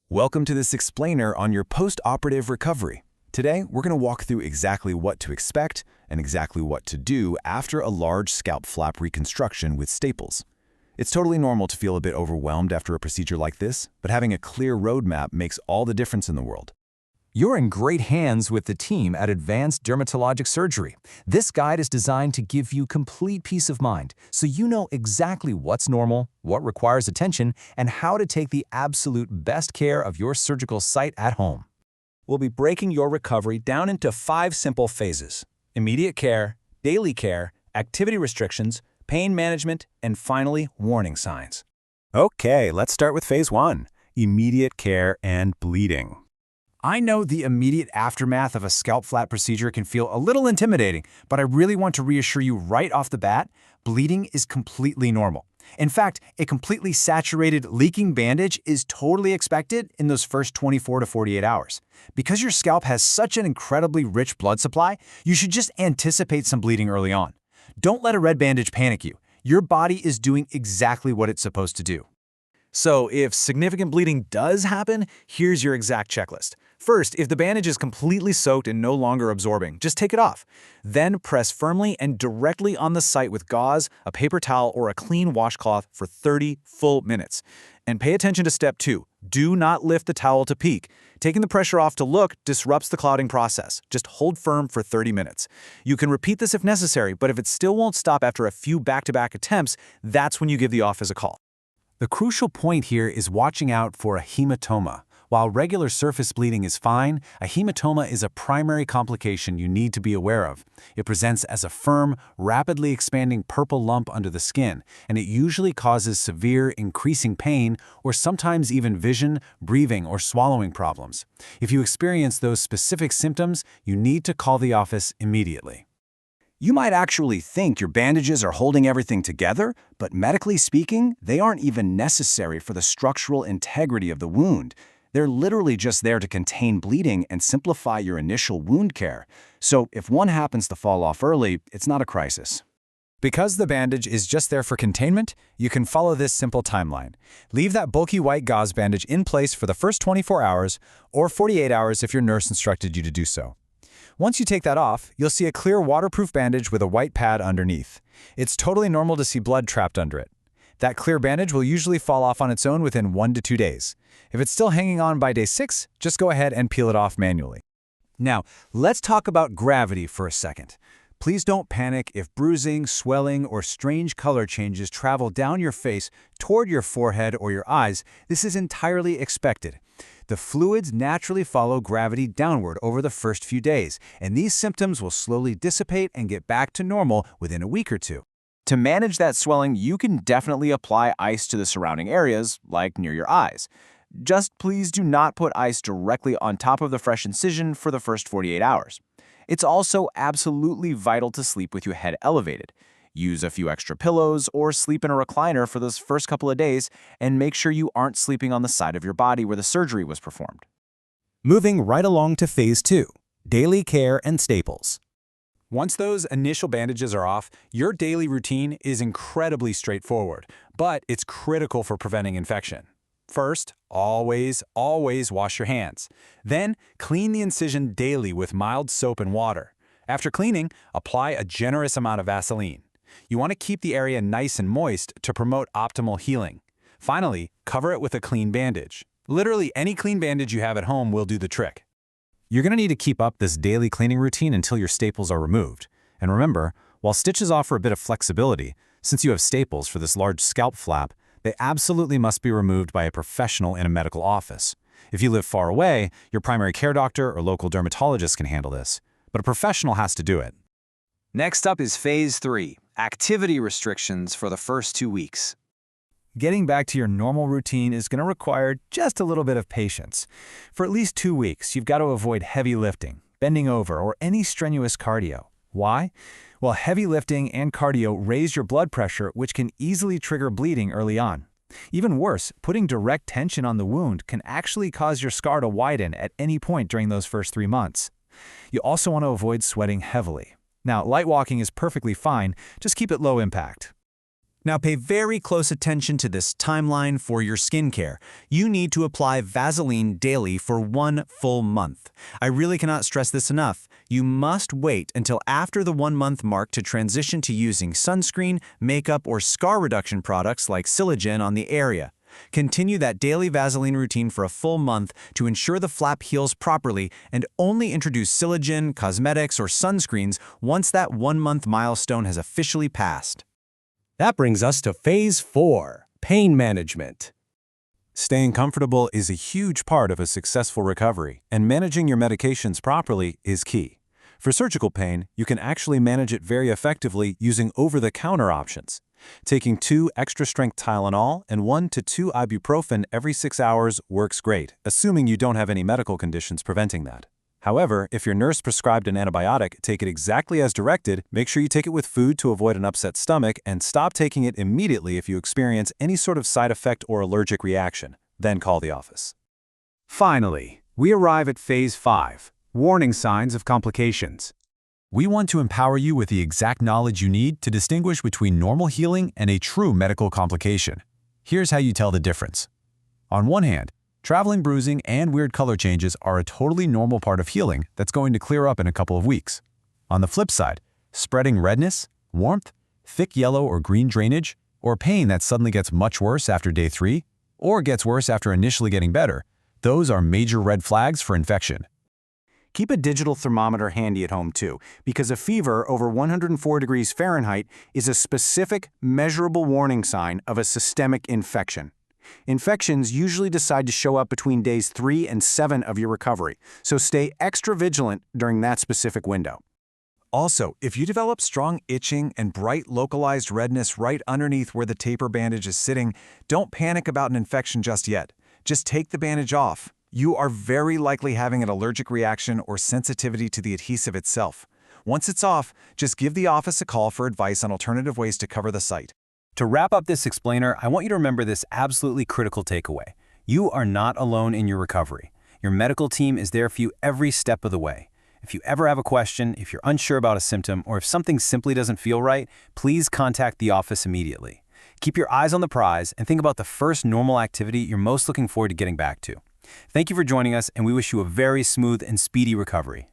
Welcome to this explainer on your post-operative recovery. Today, we're going to walk through exactly what to expect and exactly what to do after a large scalp flap reconstruction with staples. It's totally normal to feel a bit overwhelmed after a procedure like this, but having a clear roadmap makes all the difference in the world. You're in great hands with the team at Advanced Dermatologic Surgery. This guide is designed to give you complete peace of mind, so you know exactly what's normal, what requires attention, and how to take the absolute best care of your surgical site at home. We'll be breaking your recovery down into 5 simple phases: immediate care, daily care, activity restrictions, pain management, and finally, warning signs. Okay, let's start with phase 1, immediate care and bleeding. I know the immediate aftermath of a scalp flap procedure can feel a little intimidating, but I really want to reassure you right off the bat, bleeding is completely normal. In fact, a completely saturated, leaking bandage is totally expected in those first 24 to 48 hours. Because your scalp has such an incredibly rich blood supply, you should just anticipate some bleeding early on. Don't let a red bandage panic you. Your body is doing exactly what it's supposed to do. So if significant bleeding does happen, here's your exact checklist. First, if the bandage is completely soaked and no longer absorbing, just take it off. Then press firmly and directly on the site with gauze, a paper towel, or a clean washcloth for 30 full minutes. And pay attention to step 2. Do not lift the towel to peak. Taking the pressure off to look disrupts the clotting process. Just hold firm for 30 minutes. You can repeat this if necessary, but if it still won't stop after a few back-to-back attempts, that's when you give the office a call. The crucial point here is watching out for a hematoma. While regular surface bleeding is fine, a hematoma is a primary complication you need to be aware of. It presents as a firm, rapidly expanding purple lump under the skin, and it usually causes severe, increasing pain or sometimes even vision, breathing, or swallowing problems. If you experience those specific symptoms, you need to call the office immediately. You might actually think your bandages are holding everything together, but medically speaking, they aren't even necessary for the structural integrity of the wound. They're literally just there to contain bleeding and simplify your initial wound care. So if one happens to fall off early, it's not a crisis. Because the bandage is just there for containment, you can follow this simple timeline. Leave that bulky white gauze bandage in place for the first 24 hours or 48 hours if your nurse instructed you to do so. Once you take that off, you'll see a clear waterproof bandage with a white pad underneath. It's totally normal to see blood trapped under it. That clear bandage will usually fall off on its own within 1 to 2 days. If it's still hanging on by day 6, just go ahead and peel it off manually. Now, let's talk about gravity for a second. Please don't panic if bruising, swelling, or strange color changes travel down your face toward your forehead or your eyes. This is entirely expected. The fluids naturally follow gravity downward over the first few days, and these symptoms will slowly dissipate and get back to normal within a week or 2. To manage that swelling, you can definitely apply ice to the surrounding areas, like near your eyes. Just please do not put ice directly on top of the fresh incision for the first 48 hours. It's also absolutely vital to sleep with your head elevated. Use a few extra pillows or sleep in a recliner for those first couple of days, and make sure you aren't sleeping on the side of your body where the surgery was performed. Moving right along to phase 2, daily care and staples. Once those initial bandages are off, your daily routine is incredibly straightforward, but it's critical for preventing infection. First, always wash your hands. Then, clean the incision daily with mild soap and water. After cleaning, apply a generous amount of Vaseline. You want to keep the area nice and moist to promote optimal healing. Finally, cover it with a clean bandage. Literally any clean bandage you have at home will do the trick. You're going to need to keep up this daily cleaning routine until your staples are removed. And remember, while stitches offer a bit of flexibility, since you have staples for this large scalp flap, they absolutely must be removed by a professional in a medical office. If you live far away, your primary care doctor or local dermatologist can handle this, but a professional has to do it. Next up is phase 3, activity restrictions for the first 2 weeks. Getting back to your normal routine is going to require just a little bit of patience. For at least 2 weeks, you've got to avoid heavy lifting, bending over, or any strenuous cardio. Why? Well, heavy lifting and cardio raise your blood pressure, which can easily trigger bleeding early on. Even worse, putting direct tension on the wound can actually cause your scar to widen at any point during those first 3 months. You also want to avoid sweating heavily. Now, light walking is perfectly fine, just keep it low impact. Now pay very close attention to this timeline for your skincare. You need to apply Vaseline daily for 1 full month. I really cannot stress this enough. You must wait until after the 1-month mark to transition to using sunscreen, makeup, or scar reduction products like Silogen on the area. Continue that daily Vaseline routine for a full month to ensure the flap heals properly, and only introduce Silogen, cosmetics, or sunscreens once that 1-month milestone has officially passed. That brings us to Phase 4, pain management. Staying comfortable is a huge part of a successful recovery, and managing your medications properly is key. For surgical pain, you can actually manage it very effectively using over-the-counter options. Taking 2 extra-strength Tylenol and 1 to 2 ibuprofen every 6 hours works great, assuming you don't have any medical conditions preventing that. However, if your nurse prescribed an antibiotic, take it exactly as directed, make sure you take it with food to avoid an upset stomach, and stop taking it immediately if you experience any sort of side effect or allergic reaction. Then call the office. Finally, we arrive at Phase 5, warning signs of complications. We want to empower you with the exact knowledge you need to distinguish between normal healing and a true medical complication. Here's how you tell the difference. On one hand, traveling bruising and weird color changes are a totally normal part of healing that's going to clear up in a couple of weeks. On the flip side, spreading redness, warmth, thick yellow or green drainage, or pain that suddenly gets much worse after day 3, or gets worse after initially getting better, those are major red flags for infection. Keep a digital thermometer handy at home too, because a fever over 104 degrees Fahrenheit is a specific, measurable warning sign of a systemic infection. Infections usually decide to show up between days 3 and 7 of your recovery, so stay extra vigilant during that specific window. Also, if you develop strong itching and bright localized redness right underneath where the taper bandage is sitting, don't panic about an infection just yet. Just take the bandage off. You are very likely having an allergic reaction or sensitivity to the adhesive itself. Once it's off, just give the office a call for advice on alternative ways to cover the site. To wrap up this explainer, I want you to remember this absolutely critical takeaway. You are not alone in your recovery. Your medical team is there for you every step of the way. If you ever have a question, if you're unsure about a symptom, or if something simply doesn't feel right, please contact the office immediately. Keep your eyes on the prize and think about the first normal activity you're most looking forward to getting back to. Thank you for joining us, and we wish you a very smooth and speedy recovery.